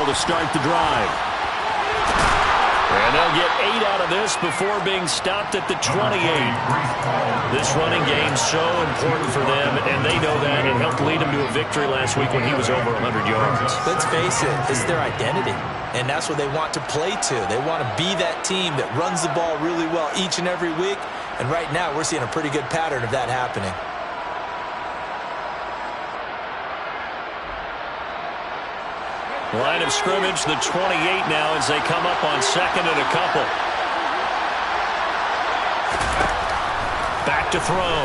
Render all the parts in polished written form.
to start the drive. And they'll get 8 out of this before being stopped at the 28. This running game is so important for them, and they know that. It helped lead them to a victory last week when he was over 100 yards. Let's face it, it's their identity, and that's what they want to play to. They want to be that team that runs the ball really well each and every week, and right now we're seeing a pretty good pattern of that happening. Line of scrimmage, the 28 now as they come up on second and a couple. Back to throw.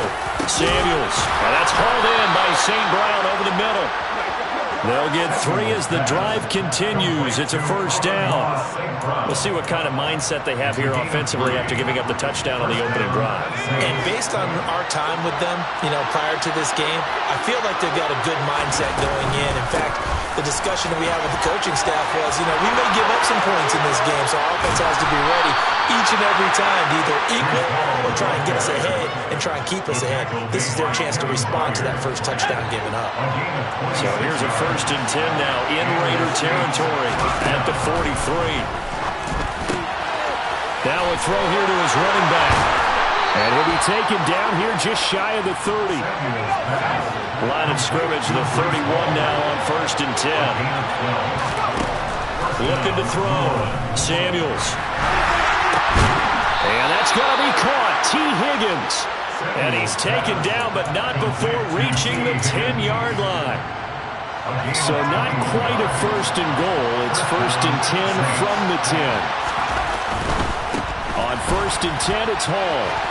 Samuels. And that's hauled in by St. Brown over the middle. They'll get 3 as the drive continues. It's a first down. We'll see what kind of mindset they have here offensively after giving up the touchdown on the opening drive. And based on our time with them, prior to this game, I feel like they've got a good mindset going in. In fact, the discussion that we had with the coaching staff was, we may give up some points in this game, so our offense has to be ready each and every time to either equal or try and get us ahead and try and keep us ahead. This is their chance to respond to that first touchdown given up. So here's a 1st and 10 now in Raider territory at the 43. Now a throw here to his running back. And he'll be taken down here just shy of the 30. Line of scrimmage, the 31 now on 1st and 10. Looking to throw. Samuels. And that's going to be caught. T. Higgins. And he's taken down, but not before reaching the 10-yard line. So not quite a 1st and goal. It's 1st and 10 from the 10. On 1st and 10, it's Hall.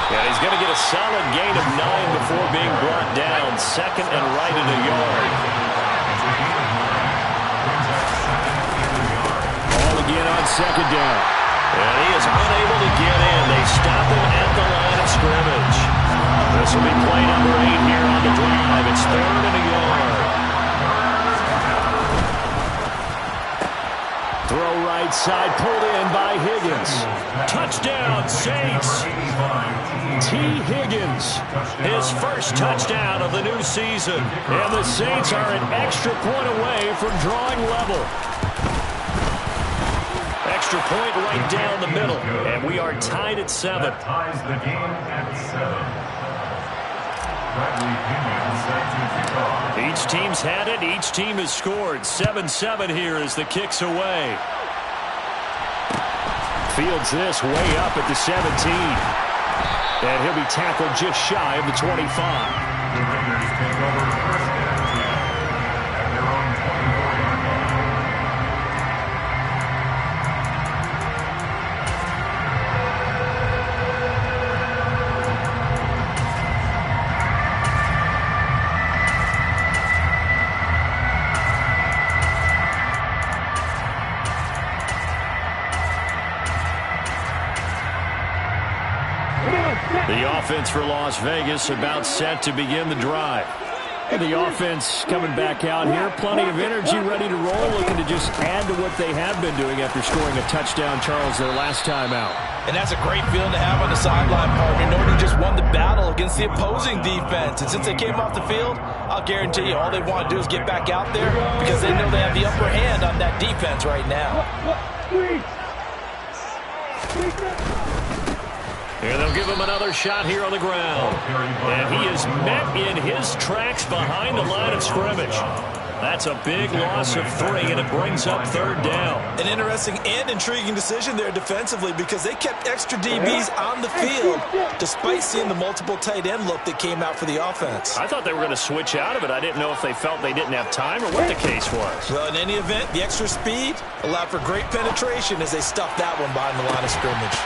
And he's going to get a solid gain of 9 before being brought down. 2nd and right at a yard. Hall again on 2nd down. And he is unable to get in. They stop him at the line of scrimmage. This will be play number 8 here on the drive. It's 3rd and a yard. Throw right side, pulled in by Higgins. Touchdown, Saints. T. Higgins, his first touchdown of the new season. And the Saints are an extra point away from drawing level. Extra point right down the middle. And we are tied at 7. That ties the game at 7. Each team's had it. Each team has scored. 7-7 here as the kick's away. Fields this way up at the 17. And he'll be tackled just shy of the 25. The Raiders take over 1st and 10 at their own 24-yard line. The offense for Las Vegas about set to begin the drive. And the offense coming back out here. Plenty of energy, ready to roll, looking to just add to what they have been doing after scoring a touchdown, Charles, their last time out. And that's a great feeling to have on the sideline, partner, knowing you just won the battle against the opposing defense. And since they came off the field, I'll guarantee you all they want to do is get back out there because they know they have the upper hand on that defense right now. And they'll give him another shot here on the ground. And he is met in his tracks behind the line of scrimmage. That's a big loss of 3, and it brings up 3rd down. An interesting and intriguing decision there defensively because they kept extra DBs on the field despite seeing the multiple tight end look that came out for the offense. I thought they were going to switch out of it. I didn't know if they felt they didn't have time or what the case was. Well, in any event, the extra speed allowed for great penetration as they stuffed that one behind the line of scrimmage.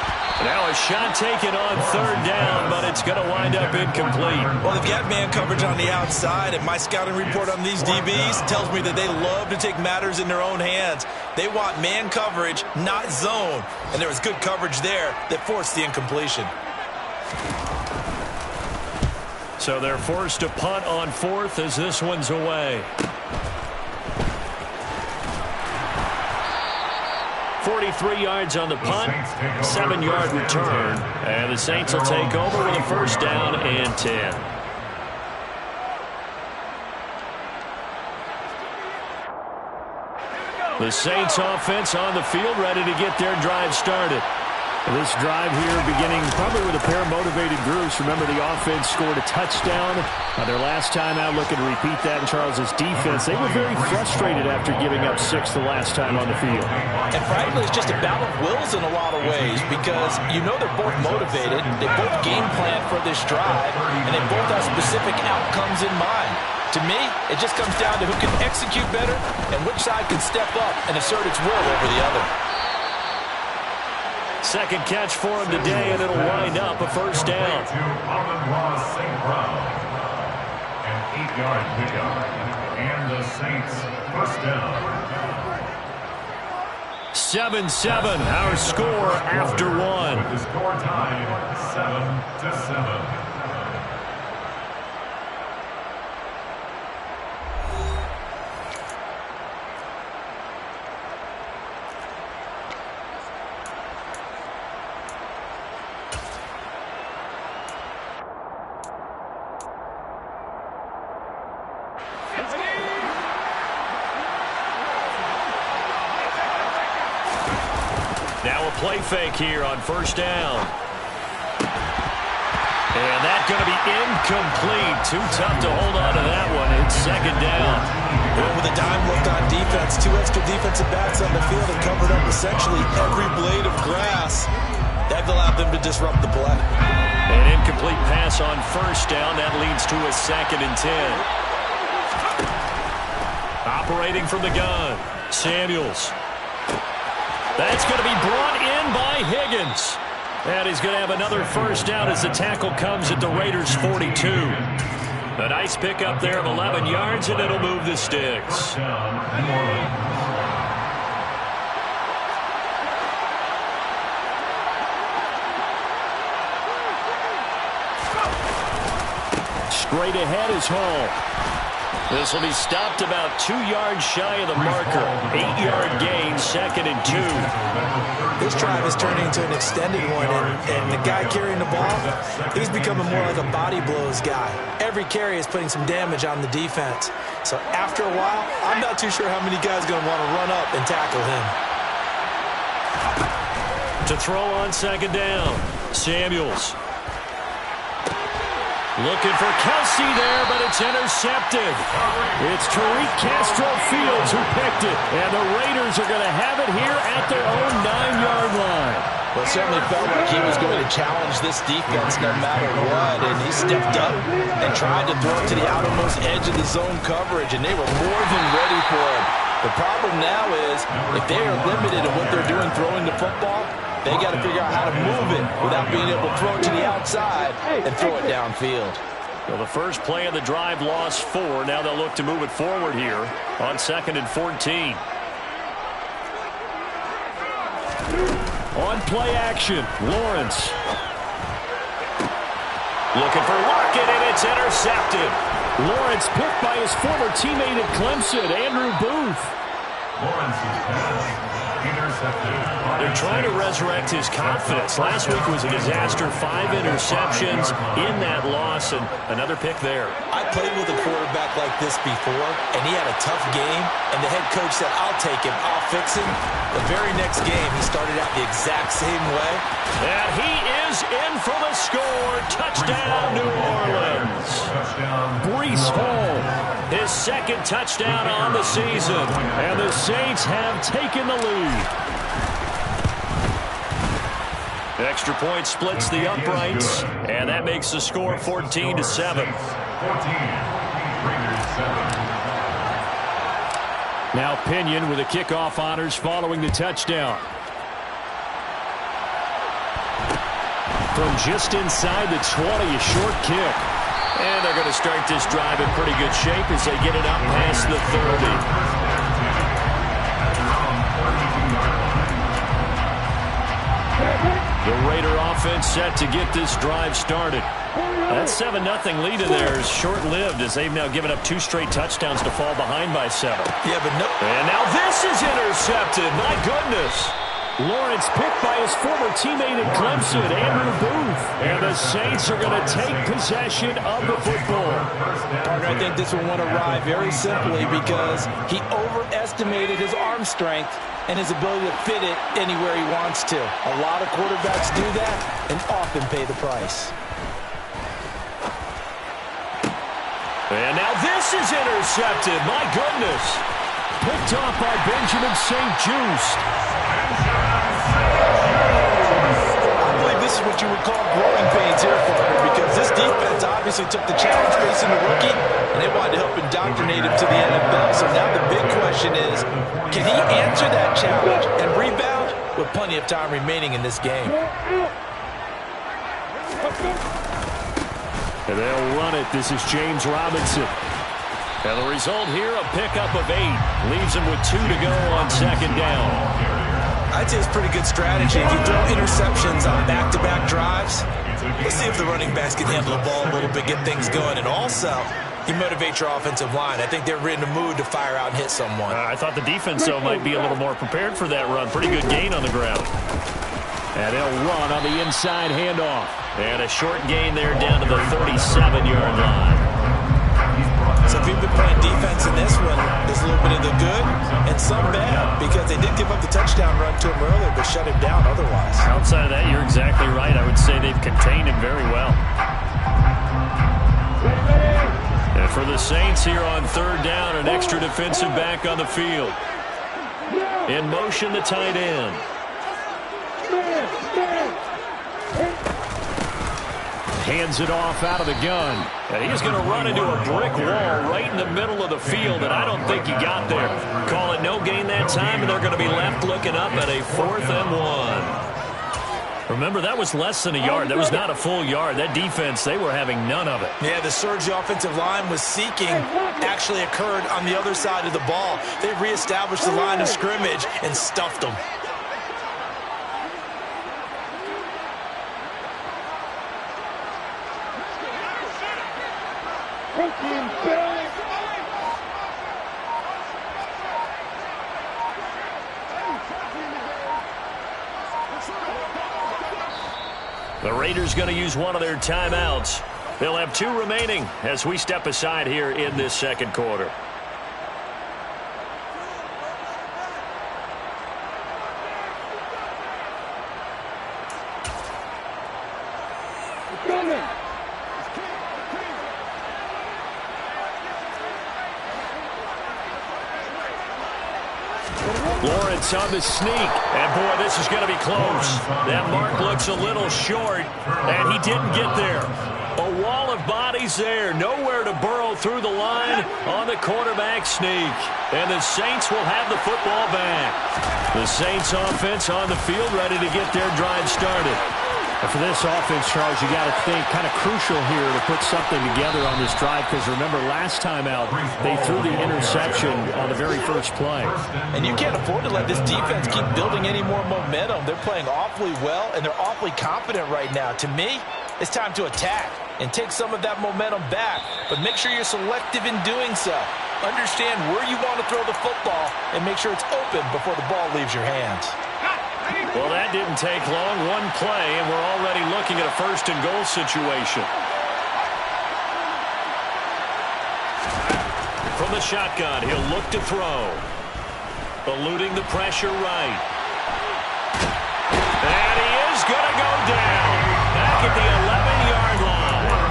Now a shot taken on 3rd down, but it's going to wind up incomplete. Well, they've got man coverage on the outside, and my scouting report on these DBs tells me that they love to take matters in their own hands. They want man coverage, not zone. And there was good coverage there that forced the incompletion. So they're forced to punt on 4th as this one's away. 43 yards on the punt, 7-yard return. And the Saints will take over with a 1st down and 10. The Saints offense on the field, ready to get their drive started. This drive here beginning probably with a pair of motivated groups. Remember, the offense scored a touchdown their last time out, looking to repeat that in Charles' defense. They were very frustrated after giving up 6 the last time on the field. And frankly, it's just a battle of wills in a lot of ways because you know they're both motivated. They both game plan for this drive, and they both have specific outcomes in mind. To me, it just comes down to who can execute better and which side can step up and assert its will over the other. Second catch for him today, and it'll wind up a first down. St. Brown, an 8-yard pickup, and the Saints first down. 7-7, our score after one. The score tied 7-7. Now a play fake here on first down. And that's going to be incomplete. Too tough to hold on to that one. It's second down. Well, with a dime look on defense, 2 extra defensive backs on the field and covered up essentially every blade of grass. That allowed them to disrupt the play. An incomplete pass on first down. That leads to a 2nd and 10. Operating from the gun, Samuels. That's going to be brought in by Higgins. And he's going to have another first down as the tackle comes at the Raiders' 42. A nice pickup there of 11 yards, and it'll move the sticks. Straight ahead is Hall. This will be stopped about 2 yards shy of the marker. 8-yard gain, 2nd and 2. This drive is turning into an extended one, and the guy carrying the ball, he's becoming more like a body blows guy. Every carry is putting some damage on the defense. So after a while, I'm not too sure how many guys are going to want to run up and tackle him. To throw on second down, Samuels. Looking for Kelsey there, but it's intercepted. It's Tariq Castro-Fields who picked it, and the Raiders are going to have it here at their own 9-yard line. Well, it certainly felt like he was going to challenge this defense no matter what, and he stepped up and tried to throw it to the outermost edge of the zone coverage, and they were more than ready for it. The problem now is if they are limited in what they're doing throwing the football, they got to figure out how to move it without being able to throw it to the outside and throw it downfield. Well, the first play of the drive lost 4. Now they'll look to move it forward here on 2nd and 14. On play action, Lawrence. Looking for Lockett, and it's intercepted. Lawrence picked by his former teammate at Clemson, Andrew Booth. Lawrence's pass intercepted. They're trying to resurrect his confidence. Last week was a disaster. 5 interceptions in that loss, and another pick there. I played with a quarterback like this before, and he had a tough game, and the head coach said, I'll take him, I'll fix him. The very next game, he started out the exact same way. And he is in for the score. Touchdown, New Orleans. Breece Hall, his 2nd touchdown on the season, and the Saints have taken the lead. Extra point splits the uprights, and that makes the score 14-7. 14, Raiders 7. Now Pinion with the kickoff honors following the touchdown. From just inside the 20, a short kick. And they're going to start this drive in pretty good shape as they get it up past the 30. The Raider offense set to get this drive started. That 7-0 lead in there is short-lived as they've now given up 2 straight touchdowns to fall behind by 7. Yeah, but no. And now this is intercepted. My goodness. Lawrence picked by his former teammate at Clemson, Andrew Booth. And the Saints are going to take possession of the football. Partner, I think this one won't arrive very simply because he overestimated his arm strength and his ability to fit it anywhere he wants to. A lot of quarterbacks do that and often pay the price. And now this is intercepted. My goodness. Picked off by Benjamin St-Juste. I believe this is what you would call growing pains here, partner, because this defense obviously took the challenge facing the rookie, and they wanted to help indoctrinate him to the NFL. So now the big question is, can he answer that challenge and rebound with plenty of time remaining in this game? And they'll run it. This is James Robinson. And the result here, a pickup of 8. Leaves him with 2 to go on second down. I'd say it's pretty good strategy. If you throw interceptions on back-to-back drives, let's see if the running backs can handle the ball a little bit, get things going. And also, you motivate your offensive line. I think they're in the mood to fire out and hit someone. I thought the defense, though, might be a little more prepared for that run. Pretty good gain on the ground. And they'll run on the inside handoff. And a short gain there down to the 37-yard line. So if you've been playing defense in this one, there's a little bit of the good and some bad because they did give up the touchdown run to him earlier but shut him down otherwise. Outside of that, you're exactly right. I would say they've contained him very well. And for the Saints here on third down, an extra defensive back on the field. In motion, the tight end. Hands it off out of the gun. And he's going to run into a brick wall right in the middle of the field, and I don't think he got there. Call it no gain that time, and they're going to be left looking up at a 4th and 1. Remember, that was less than a yard. That was not a full yard. That defense, they were having none of it. Yeah, the surge the offensive line was seeking actually occurred on the other side of the ball. They reestablished the line of scrimmage and stuffed them. The Raiders going to use one of their timeouts. They'll have 2 remaining as we step aside here in this second quarter. Lawrence on the sneak. And, boy, this is going to be close. That mark looks a little short, and he didn't get there. A wall of bodies there. Nowhere to burrow through the line on the quarterback sneak. And the Saints will have the football back. The Saints offense on the field ready to get their drive started. And for this offense, Charles, you got to think kind of crucial here to put something together on this drive because remember last time out they threw the interception on the very first play. And you can't afford to let this defense keep building any more momentum. They're playing awfully well and they're awfully confident right now. To me, it's time to attack and take some of that momentum back. But make sure you're selective in doing so. Understand where you want to throw the football and make sure it's open before the ball leaves your hands. Well, that didn't take long. One play, and we're already looking at a 1st and goal situation. From the shotgun, he'll look to throw. Eluding the pressure right. And he is going to go down. Back at the 11-yard line.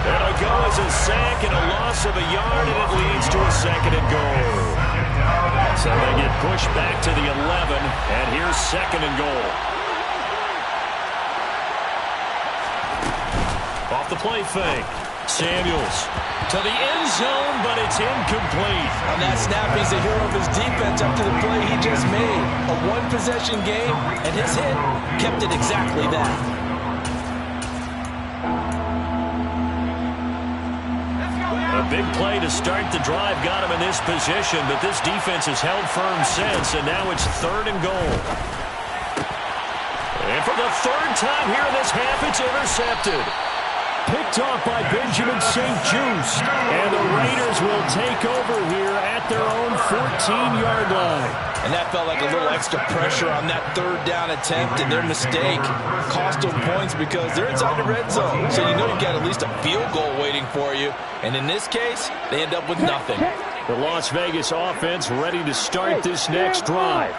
That'll go as a sack and a loss of a yard, and it leads to a 2nd and goal. So they get pushed back to the 11, and here's 2nd and goal. Off the play fake. Samuels to the end zone, but it's incomplete. On that snap, he's a hero of his defense up to the play he just made. A one-possession game, and his hit kept it exactly that. A big play to start the drive got him in this position, but this defense has held firm since, and now it's 3rd and goal. And for the 3rd time here in this half, it's intercepted. Picked off by Benjamin St-Juste. And the Raiders will take over here at their own 14-yard line. And that felt like a little extra pressure on that third down attempt, and their mistake cost them points because they're inside the red zone. So you know you've got at least a field goal waiting for you. And in this case, they end up with nothing. The Las Vegas offense ready to start this next drive.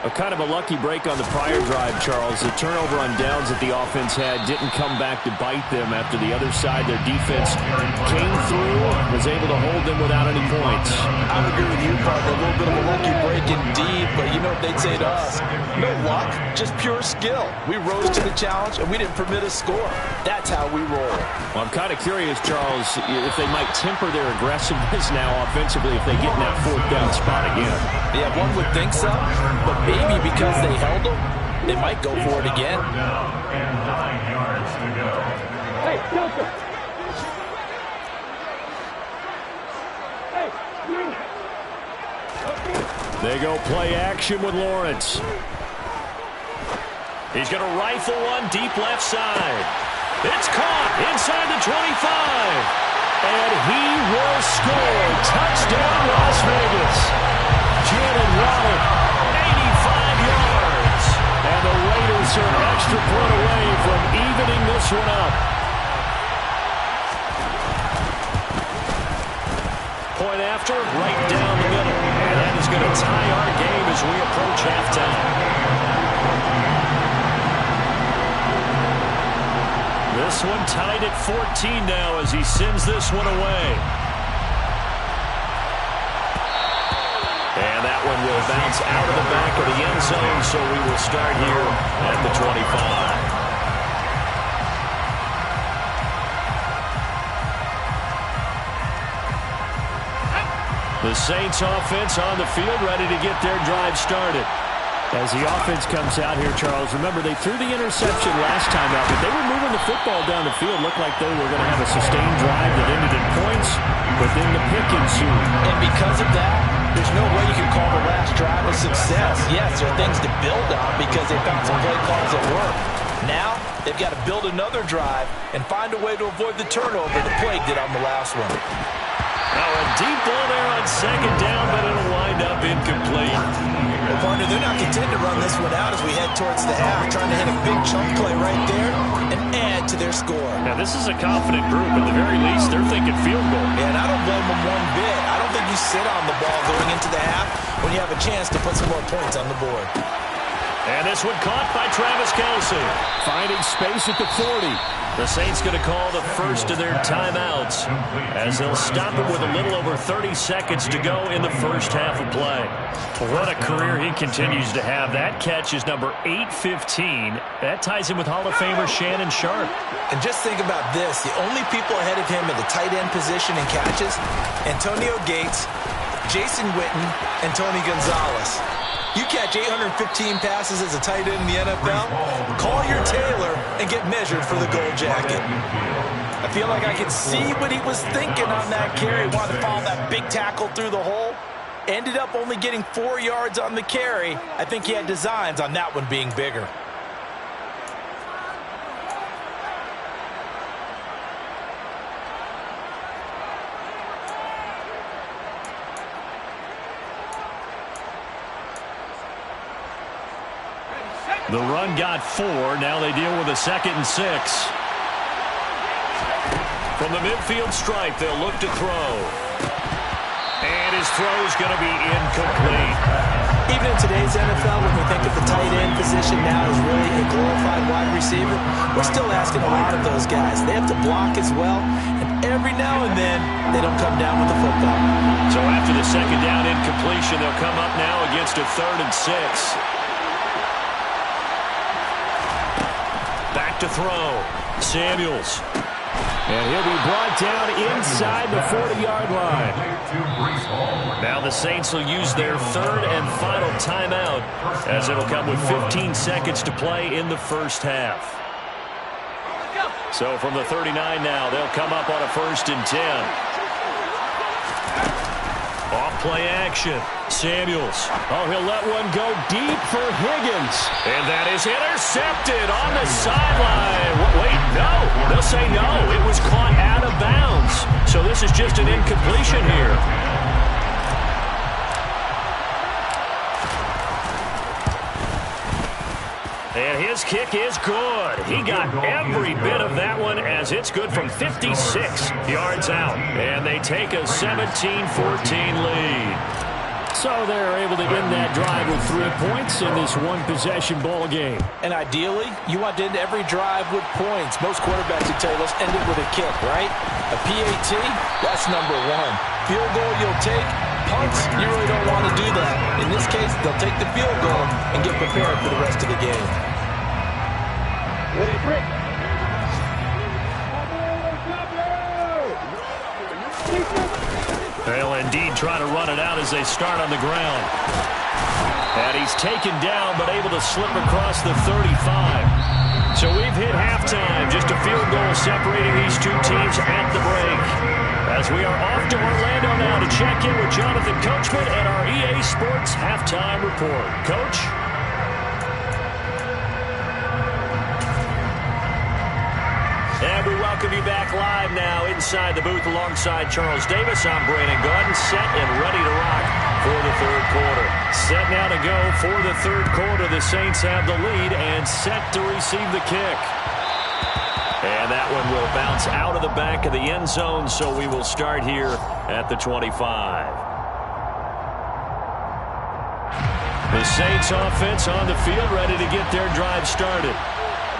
A kind of a lucky break on the prior drive, Charles. The turnover on downs that the offense had didn't come back to bite them after the other side. Their defense came through, was able to hold them without any points. I would agree with you, partner. A little bit of a lucky break indeed, but you know what they'd say to us? No luck, just pure skill. We rose to the challenge, and we didn't permit a score. That's how we roll. Well, I'm kind of curious, Charles, if they might temper their aggressiveness now offensively if they get in that fourth down spot again. Yeah, one would think so, but maybe because they held them, they might go for it again. And 9 yards to go. Hey, Delta. They go play action with Lawrence. He's going to rifle one deep left side. It's caught inside the 25. And he will score. Touchdown, Las Vegas. Jalen Waddle, 85 yards. and the Raiders are an extra point away from evening this one up. Point after, right down the middle. And that is going to tie our game as we approach halftime. This one tied at 14 now as he sends this one away. And that one will bounce out of the back of the end zone, so we will start here at the 25. The Saints offense on the field, ready to get their drive started. As the offense comes out here, Charles, remember they threw the interception last time out, but they were moving the football down the field. Looked like they were going to have a sustained drive that ended in points, but then the pick ensued. And because of that, there's no way you can call the last drive a success. Yes, there are things to build on because they found some play calls that work. Now, they've got to build another drive and find a way to avoid the turnover the Plague did on the last one. Now a deep ball there on second down, but it'll wind up incomplete. Well, partner, they're not content to run this one out as we head towards the half, trying to hit a big chunk play right there and add to their score. Now, this is a confident group. At the very least, they're thinking field goal. And I don't blame them one bit. I don't think you sit on the ball going into the half when you have a chance to put some more points on the board. And this one caught by Travis Kelce. Finding space at the 40. The Saints going to call the first of their timeouts as they'll stop it with a little over 30 seconds to go in the first half of play. What a career he continues to have. That catch is number 815. That ties him with Hall of Famer Shannon Sharpe. And just think about this. The only people ahead of him in the tight end position in catches, Antonio Gates, Jason Witten, and Tony Gonzalez. You catch 815 passes as a tight end in the NFL, call your tailor and get measured for the gold jacket. I feel like I can see what he was thinking on that carry. Wanted to follow that big tackle through the hole. Ended up only getting 4 yards on the carry. I think he had designs on that one being bigger. The run got 4. Now they deal with a 2nd and 6. From the midfield stripe, they'll look to throw. And his throw is going to be incomplete. Even in today's NFL, when we think of the tight end position now as really a glorified wide receiver, we're still asking a lot of those guys. They have to block as well, and every now and then, they don't come down with the football. So after the 2nd down incompletion, they'll come up now against a 3rd and 6. Back to throw. Samuels. And he'll be brought down inside the 40-yard line. Now the Saints will use their 3rd and final timeout as it'll come with 15 seconds to play in the first half. So from the 39 now, they'll come up on a 1st and 10. Off play action. Samuels. Oh, he'll let one go deep for Higgins. And that is intercepted on the sideline. Wait, no. They'll say no. It was caught out of bounds. So this is just an incompletion here. And his kick is good. He got every bit of that one as it's good from 56 yards out. And they take a 17-14 lead. So they're able to end that drive with 3 points in this one-possession ball game. And ideally, you want to end every drive with points. Most quarterbacks would tell you, let's end it with a kick, right? A PAT, that's number one. Field goal you'll take. Punts, you really don't want to do that. In this case, they'll take the field goal and get prepared for the rest of the game. They'll indeed try to run it out as they start on the ground. And he's taken down but able to slip across the 35. So we've hit halftime. Just a field goal separating these two teams at the break. As we are off to Orlando now to check in with Jonathan Coachman and our EA Sports Halftime Report. Coach? And we welcome you back live now inside the booth alongside Charles Davis. I'm Brandon Gaudin, set and ready to rock for the third quarter. Set now to go for the third quarter. The Saints have the lead and set to receive the kick. And that one will bounce out of the back of the end zone, so we will start here at the 25. The Saints offense on the field ready to get their drive started.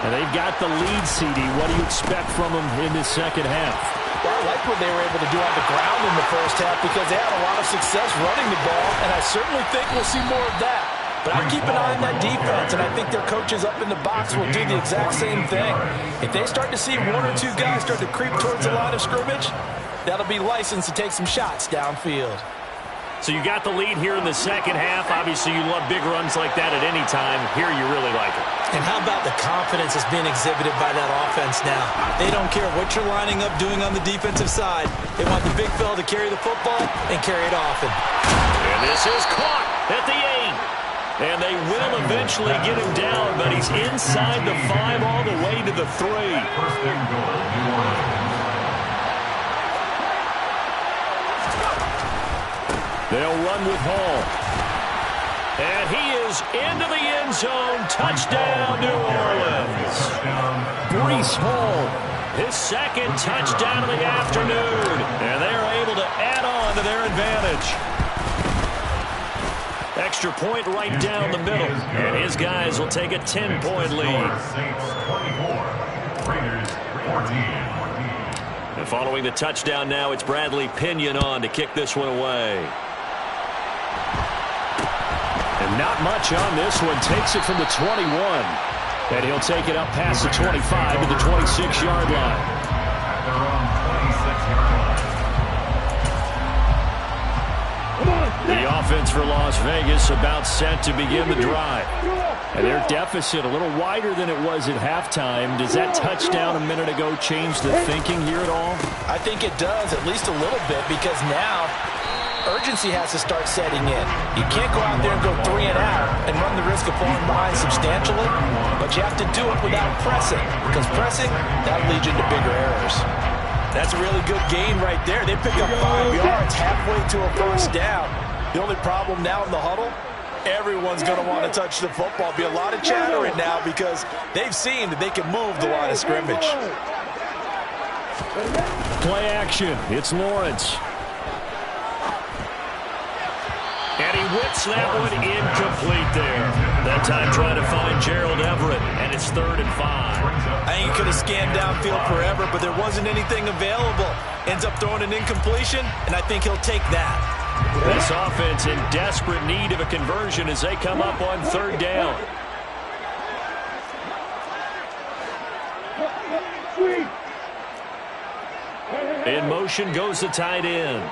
And they've got the lead, CD. What do you expect from them in this second half? Well, I like what they were able to do on the ground in the first half because they had a lot of success running the ball, and I certainly think we'll see more of that. But I keep an eye on that defense, and I think their coaches up in the box will do the exact same thing. If they start to see one or two guys start to creep towards the line of scrimmage, that'll be licensed to take some shots downfield. So you got the lead here in the second half. Obviously, you love big runs like that at any time. Here, you really like it. And how about the confidence that's being exhibited by that offense now? They don't care what you're lining up doing on the defensive side. They want the big fella to carry the football and carry it often. And this is caught at the 8. And they will eventually get him down, but he's inside the 5 all the way to the 3. First and goal, New Orleans. They'll run with Hall. And he is into the end zone. Touchdown, New Orleans. Breece Hall, his second touchdown of the afternoon. And they're able to add on to their advantage. Extra point right down the middle. And his guys will take a 10-point lead. Saints 24, Raiders 14. And following the touchdown now, it's Bradley Pinion on to kick this one away. And not much on this one. Takes it from the 21. And he'll take it up past the 25 to the 26-yard line. At their own 26-yard line. The offense for Las Vegas about set to begin the drive. And their deficit a little wider than it was at halftime. Does that touchdown a minute ago change the thinking here at all? I think it does, at least a little bit, because now urgency has to start setting in. You can't go out there and go 3 and out and run the risk of falling behind substantially, but you have to do it without pressing, because pressing, that'll lead you into bigger errors. That's a really good gain right there. They pick up 5 yards halfway to a first down. The only problem now in the huddle, everyone's going to want to touch the football. Be a lot of chattering now because they've seen that they can move the line of scrimmage. Play action. It's Lawrence. And he whips that one incomplete there. That time trying to find Gerald Everett, and it's 3rd and 5. I think he could have scanned downfield forever, but there wasn't anything available. Ends up throwing an incompletion, and I think he'll take that. This offense in desperate need of a conversion as they come up on 3rd down. In motion goes the tight end.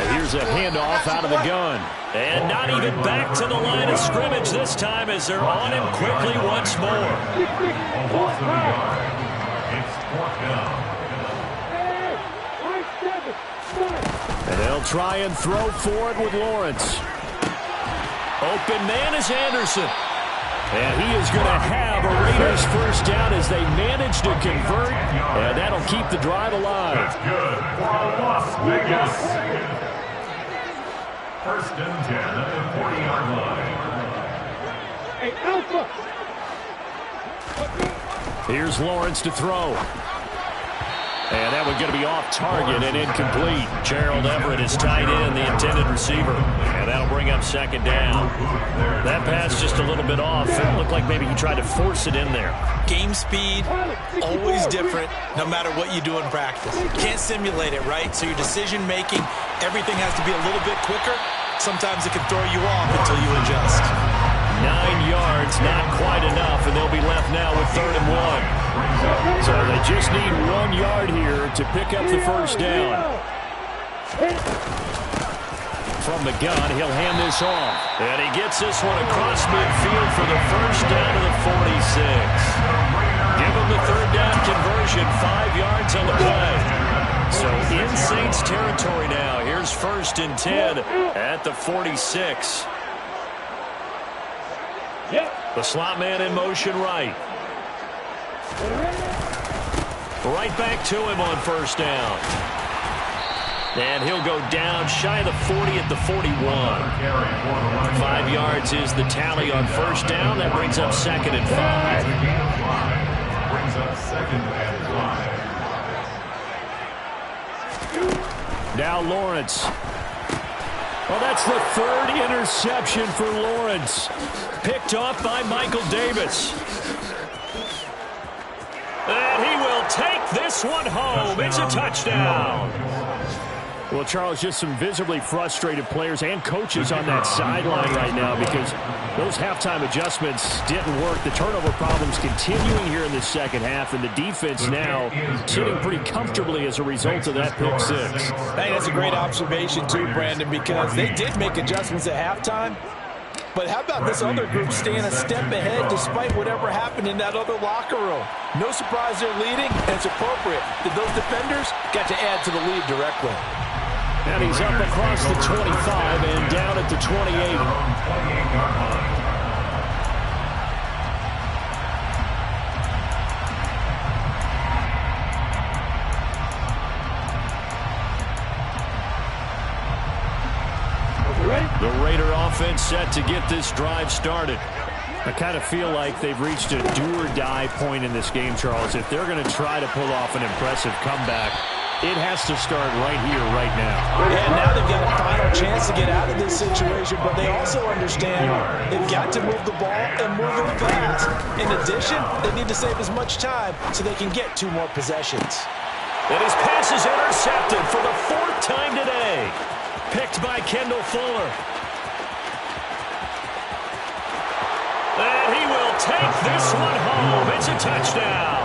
And here's a handoff out of the gun. And not even back to the line of scrimmage this time as they're on him quickly once more. Almost to the yard. It's 4th down. And they'll try and throw for it with Lawrence. Open man is Anderson. And he is going to have a Raiders first down as they manage to convert. And that'll keep the drive alive. That's good for Las Vegas. First and 10 at the 40-yard line. Here's Lawrence to throw. And that one's going to be off target and incomplete. Gerald Everett is tight end, the intended receiver. And that'll bring up second down. That pass just a little bit off. It looked like maybe he tried to force it in there. Game speed, always different, no matter what you do in practice. You can't simulate it, right? So your decision-making, everything has to be a little bit quicker. Sometimes it can throw you off until you adjust. 9 yards, not quite enough, and they'll be left now with 3rd and 1. So they just need 1 yard here to pick up the first down. From the gun, he'll hand this off. And he gets this one across midfield for the first down to the 46. Give him the 3rd down conversion, 5 yards on the play. So in Saints territory now. Here's 1st and 10 at the 46. The slot man in motion right. Right back to him on 1st down. And he'll go down shy of the 40 at the 41. 5 yards is the tally on 1st down. That brings up 2nd and 5. Brings up 2nd and 5. Now Lawrence. Well, that's the 3rd interception for Lawrence. Picked off by Michael Davis. And he will take this one home. It's a touchdown. Well, Charles, just some visibly frustrated players and coaches on that sideline right now because those halftime adjustments didn't work. The turnover problems continuing here in the second half, and the defense now sitting pretty comfortably as a result of that pick six. I think that's a great observation too, Brandon, because they did make adjustments at halftime. But how about this other group staying a step ahead despite whatever happened in that other locker room? No surprise they're leading, and it's appropriate that those defenders got to add to the lead directly. And he's up across the 25 and down at the 28. The Raider offense set to get this drive started. I kind of feel like they've reached a do-or-die point in this game, Charles. If they're going to try to pull off an impressive comeback, it has to start right here, right now. Yeah, now they've got a final chance to get out of this situation, but they also understand they've got to move the ball and move it fast. In addition, they need to save as much time so they can get 2 more possessions. And his pass is intercepted for the 4th time today. Picked by Kendall Fuller. And he will take this one home. It's a touchdown.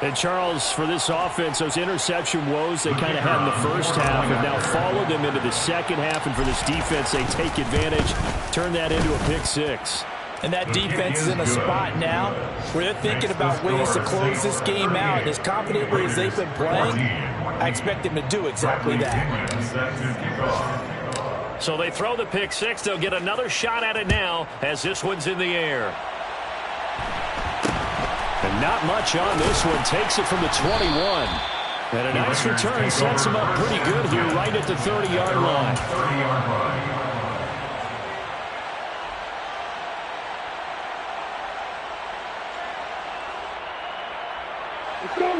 And, Charles, for this offense, those interception woes they kind of had in the first half have now followed them into the second half. And for this defense, they take advantage, turn that into a pick six. And that defense is in a spot now where they're thinking about ways to close this game out. And as confidently as they've been playing, I expect them to do exactly that. So they throw the pick six. They'll get another shot at it now as this one's in the air. And not much on this one. Takes it from the 21. And a nice return sets him up pretty good here right at the 30-yard line.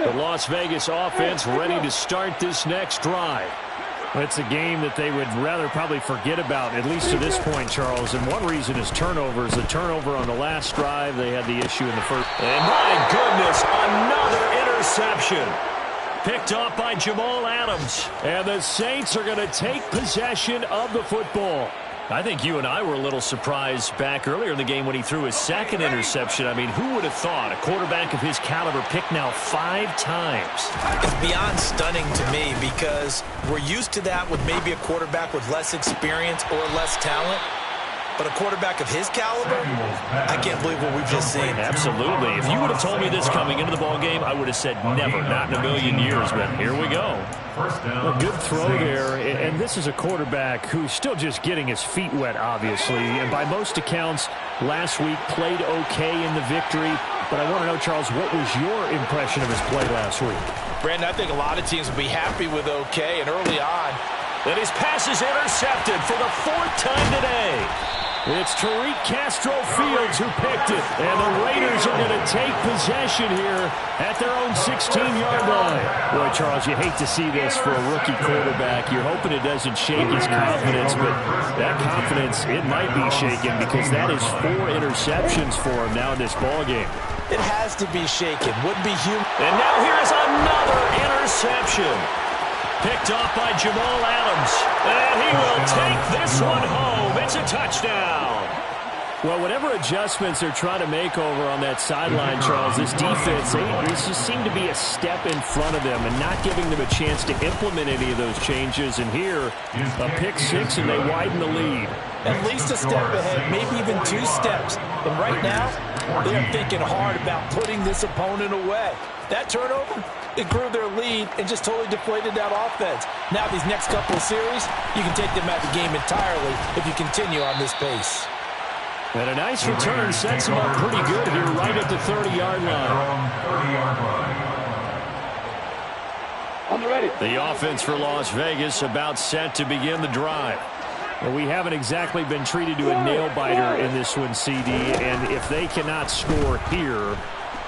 The Las Vegas offense ready to start this next drive. It's a game that they would rather probably forget about, at least to this point, Charles. And one reason is turnovers. The turnover on the last drive, they had the issue in the first. And my goodness, another interception. Picked off by Jamal Adams. And the Saints are going to take possession of the football. I think you and I were a little surprised back earlier in the game when he threw his 2nd interception. I mean, who would have thought a quarterback of his caliber picked now 5 times? It's beyond stunning to me because we're used to that with maybe a quarterback with less experience or less talent. But a quarterback of his caliber, I can't believe what we've just seen. Absolutely. If you would have told me this coming into the ball game, I would have said never, not in a million years. But here we go. A good throw there, and this is a quarterback who's still just getting his feet wet, obviously. And by most accounts, last week played okay in the victory. But I want to know, Charles, what was your impression of his play last week? Brandon, I think a lot of teams will be happy with okay, and early on. And his pass is intercepted for the 4th time today. It's Tariq Castro-Fields who picked it. And the Raiders are going to take possession here at their own 16-yard line. Boy, Charles, you hate to see this for a rookie quarterback. You're hoping it doesn't shake his confidence, but that confidence, it might be shaken because that is 4 interceptions for him now in this ballgame. It has to be shaken. Wouldn't be human. And now here's another interception. Picked off by Jamal Adams. And he will take this one home. It's a touchdown. Well, whatever adjustments they're trying to make over on that sideline, Charles, this defense, they just seem to be a step in front of them and not giving them a chance to implement any of those changes. And here, a pick 6, and they widen the lead. At least a step ahead, maybe even 2 steps. And right now, they are thinking hard about putting this opponent away. That turnover, it grew their lead and just totally deflated that offense. Now these next couple of series, you can take them out of the game entirely if you continue on this pace. And a nice return sets him up pretty good here right at the 30-yard line. The offense for Las Vegas about set to begin the drive. Well, we haven't exactly been treated to a nail-biter in this one, CD, and if they cannot score here,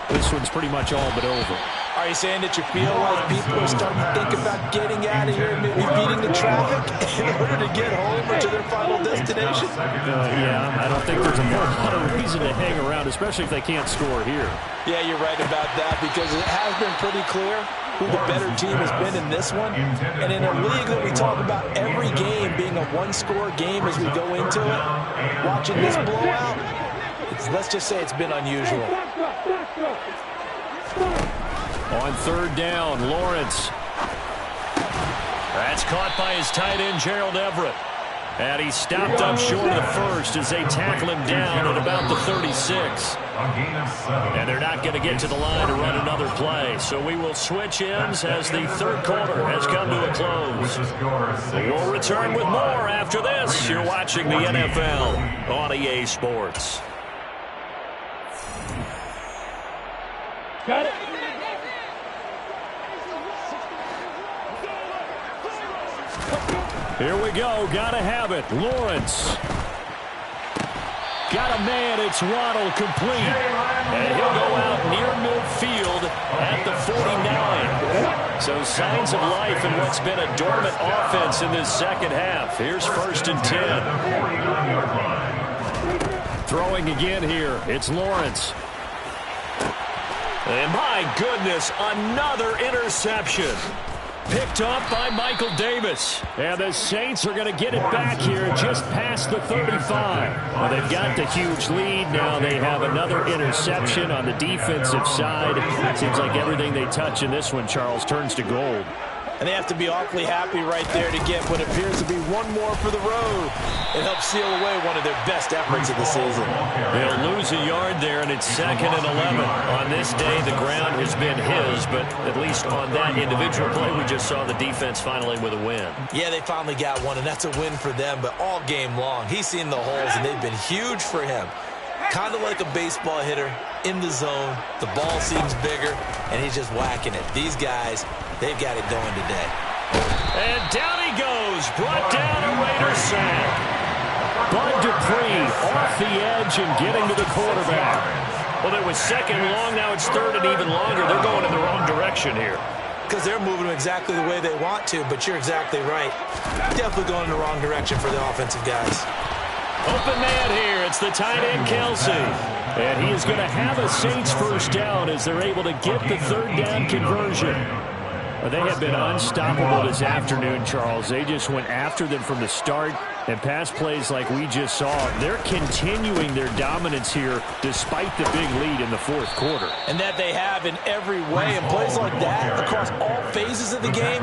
this one's pretty much all but over. Are you saying that you feel like people are starting to think about getting out of here and maybe beating the traffic in order to get home or to their final destination? Yeah, I don't think there's a whole lot of reason to hang around, especially if they can't score here. Yeah, you're right about that because it has been pretty clear who the better team has been in this one. And in a league that we talk about every game being a one-score game as we go into it, watching this blowout, let's just say it's been unusual. On 3rd down, Lawrence. That's caught by his tight end, Gerald Everett. And he stopped up short of the first as they tackle him down at about the 36. And they're not going to get to the line to run another play. So we will switch ends as the 3rd quarter has come to a close. We'll return with more after this. You're watching the NFL on EA Sports. Got it. Here we go. Gotta have it. Lawrence. Got a man. It's Waddle complete. And he'll go out near midfield at the 49. So signs of life in what's been a dormant offense in this second half. Here's 1st and 10. Throwing again here. It's Lawrence. And my goodness, another interception. Picked off by Michael Davis. And the Saints are going to get it back here just past the 35. Well, they've got the huge lead. Now they have another interception on the defensive side. It seems like everything they touch in this one, Charles, turns to gold. And they have to be awfully happy right there to get what appears to be one more for the road. It helps seal away one of their best efforts of the season. They'll lose a yard there, and it's 2nd and 11. On this day, the ground has been his, but at least on that individual play, we just saw the defense finally with a win. Yeah, they finally got one, and that's a win for them, but all game long, he's seen the holes, and they've been huge for him. Kind of like a baseball hitter in the zone. The ball seems bigger, and he's just whacking it. These guys, they've got it going today. And down he goes. Brought down a Raiders sack. Bud Dupree off the edge and getting to the quarterback. Well, it was 2nd and long. Now it's 3rd and even longer. They're going in the wrong direction here. Because they're moving exactly the way they want to, but you're exactly right. Definitely going in the wrong direction for the offensive guys. Open man here. It's the tight end, Kelsey. And he is going to have a Saints 1st down as they're able to get the 3rd down conversion. They have been unstoppable this afternoon, Charles. They just went after them from the start, and pass plays like we just saw. They're continuing their dominance here despite the big lead in the 4th quarter. And that they have in every way. And plays like that across all phases of the game,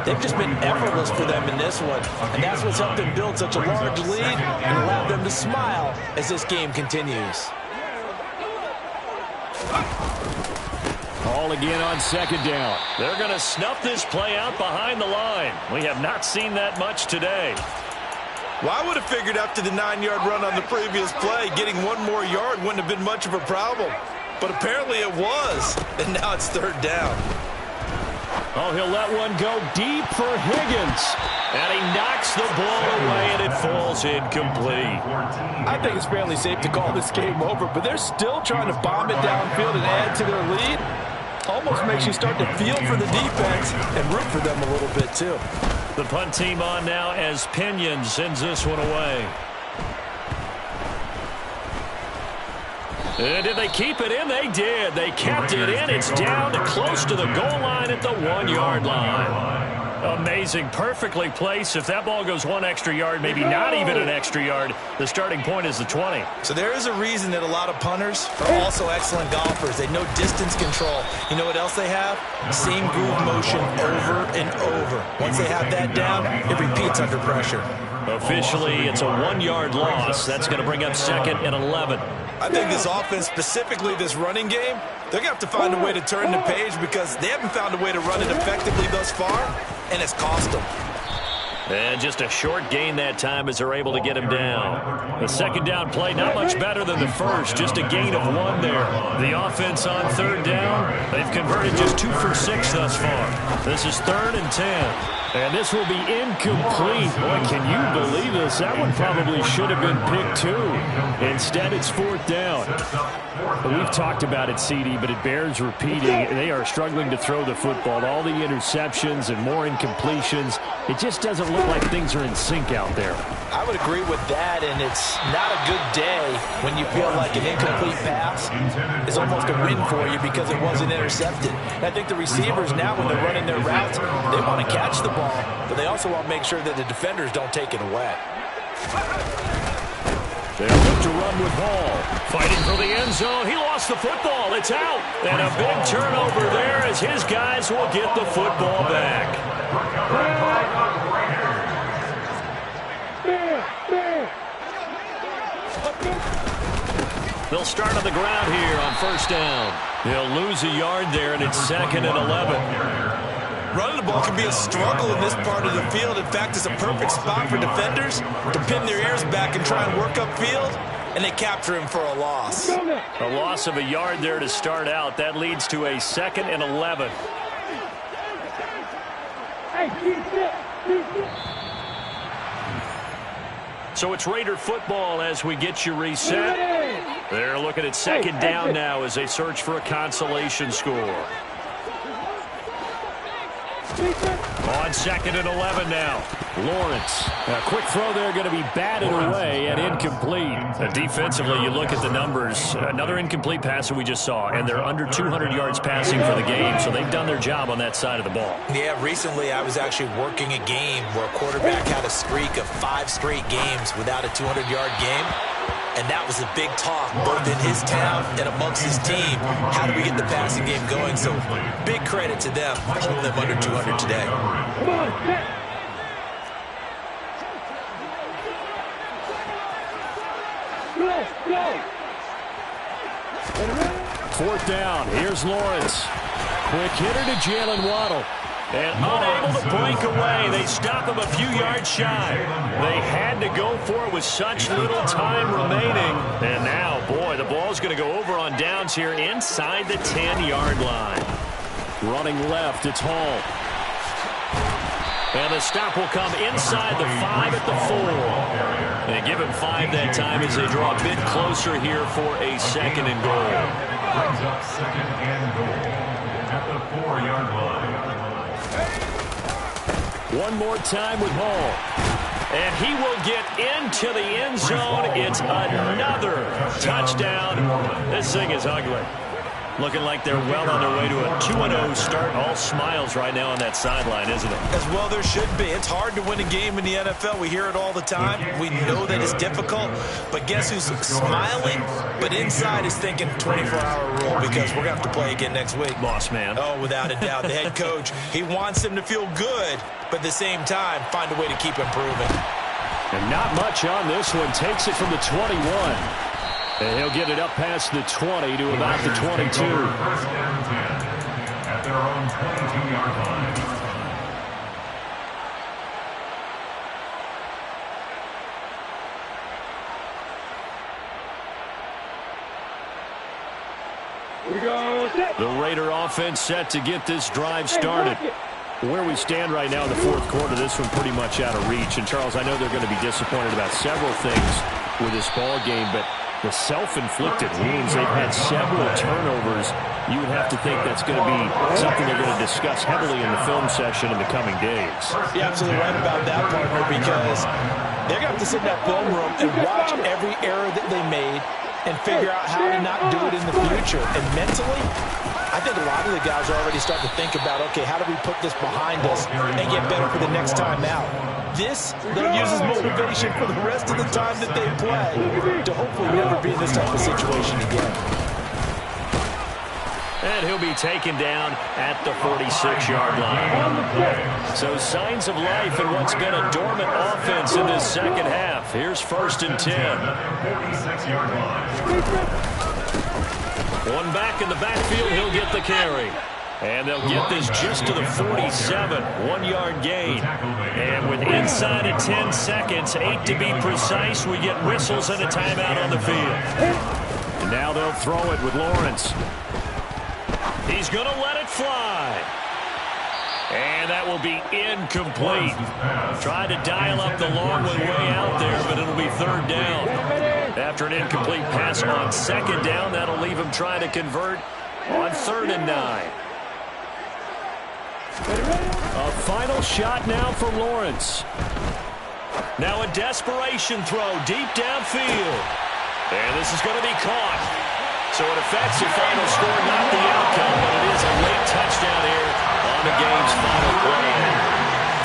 they've just been effortless for them in this one. And that's what's helped them build such a large lead and allowed them to smile as this game continues. All again on 2nd down. They're going to snuff this play out behind the line. We have not seen that much today. Well, I would have figured after the 9-yard run on the previous play, getting one more yard wouldn't have been much of a problem. But apparently it was. And now it's 3rd down. Oh, he'll let one go deep for Higgins. And he knocks the ball away, and it falls incomplete. I think it's fairly safe to call this game over, but they're still trying to bomb it downfield and add to their lead. Almost makes you start to feel for the defense and root for them a little bit, too. The punt team on now as Pinion sends this one away. And did they keep it in? They did. They kept it in. It's down to close to the goal line at the 1-yard line. Amazing. Perfectly placed. If that ball goes one extra yard, maybe not even an extra yard, the starting point is the 20. So there is a reason that a lot of punters are also excellent golfers. They know distance control. You know what else they have? Same groove motion over and over. Once they have that down, it repeats under pressure. Officially, it's a 1-yard loss. That's going to bring up 2nd and 11. I think this offense, specifically this running game, they're going to have to find a way to turn the page because they haven't found a way to run it effectively thus far, and it's cost them. And just a short gain that time as they're able to get him down. The second down play, not much better than the first, just a gain of 1 there. The offense on 3rd down, they've converted just 2 for 6 thus far. This is 3rd and 10. And this will be incomplete. Boy, can you believe this? That one probably should have been picked too. Instead, it's 4th down. We've talked about it, CD, but it bears repeating. They are struggling to throw the football. All the interceptions and more incompletions. It just doesn't look like things are in sync out there. I would agree with that, and it's not a good day when you feel like an incomplete pass is almost a win for you because it wasn't intercepted. And I think the receivers now, when they're running their routes, they want to catch the ball, but they also want to make sure that the defenders don't take it away. They'll look to run with Hall. Fighting for the end zone. He lost the football. It's out. And a big turnover there as his guys will get the football back. They'll start on the ground here on 1st down. They'll lose a yard there, and it's 2nd and 11. Running the ball can be a struggle in this part of the field. In fact, it's a perfect spot for defenders to pin their ears back and try and work upfield, and they capture him for a loss. A loss of a yard there to start out. That leads to a 2nd and 11. So it's Raider football as we get you reset. They're looking at 2nd down now as they search for a consolation score. On 2nd and 11 now. Lawrence. A quick throw there going to be batted away and incomplete. Defensively, you look at the numbers. Another incomplete pass that we just saw, and they're under 200 yards passing for the game, so they've done their job on that side of the ball. Yeah, recently I was actually working a game where a quarterback had a streak of 5 straight games without a 200-yard game. And that was a big talk, both in his town and amongst his team. How do we get the passing game going? So big credit to them, holding them under 200 today. 4th down. Here's Lawrence. Quick hitter to Jalen Waddle. And unable to break away. They stop him a few yards shy. They had to go for it with such little time remaining. And now, boy, the ball's going to go over on downs here inside the 10-yard line. Running left, it's Hall. And the stop will come inside the 5 at the 4. They give him 5 that time as they draw a bit closer here for a 2nd and goal. Brings up 2nd and goal at the 4-yard line. One more time with Hall. And he will get into the end zone. It's another touchdown. This thing is ugly. Looking like they're well on their way to a 2-0 start. All smiles right now on that sideline, isn't it? As well there should be. It's hard to win a game in the NFL. We hear it all the time. We know that it's difficult. But guess who's smiling? But inside is thinking 24-hour rule because we're going to have to play again next week. Boss man. Oh, without a doubt. The head coach, he wants them to feel good, but at the same time, find a way to keep improving. And not much on this one. Takes it from the 21. And he'll get it up past the 20 to about the 22. 1st and 10 at their own 22-yard line. Here we go. The Raider offense set to get this drive started. Where we stand right now in the fourth quarter, this one pretty much out of reach. And, Charles, I know they're going to be disappointed about several things with this ball game, but the self-inflicted wounds, they've had several turnovers. You would have to think that's going to be something they're going to discuss heavily in the film session in the coming days. You're absolutely right about that, partner, because they're going to have to sit in that film room and watch every error that they made and figure out how to not do it in the future. And mentally, I think a lot of the guys are already starting to think about, okay, how do we put this behind us and get better for the next time out? This, they'll use as motivation for the rest of the time that they play to hopefully never be in this type of situation again. And he'll be taken down at the 46-yard line. So signs of life in what's been a dormant offense in this second half. Here's 1st and 10. One back in the backfield, he'll get the carry. And they'll get this just to the 47, 1-yard gain. And with inside of 10 seconds, 8 to be precise, we get whistles and a timeout on the field. And now they'll throw it with Lawrence. He's going to let it fly. And that will be incomplete. Tried to dial up the long one way out there, but it'll be 3rd down. After an incomplete pass on 2nd down, that'll leave him trying to convert on 3rd and 9. A final shot now for Lawrence. Now a desperation throw deep downfield. And this is going to be caught. So it affects the final score, not the outcome, but it is a late touchdown here on the game's final play.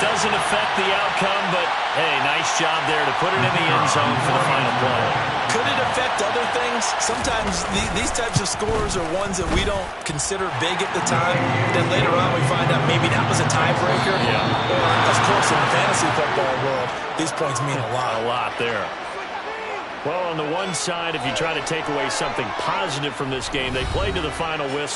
Doesn't affect the outcome, but, hey, nice job there to put it in the end zone for the final play. Could it affect other things? Sometimes these types of scores are ones that we don't consider big at the time. Then later on we find out maybe that was a tiebreaker. Yeah. Or, of course, in the fantasy football world, these points mean a lot. A lot there. Well, on the one side, if you try to take away something positive from this game, they played to the final whistle.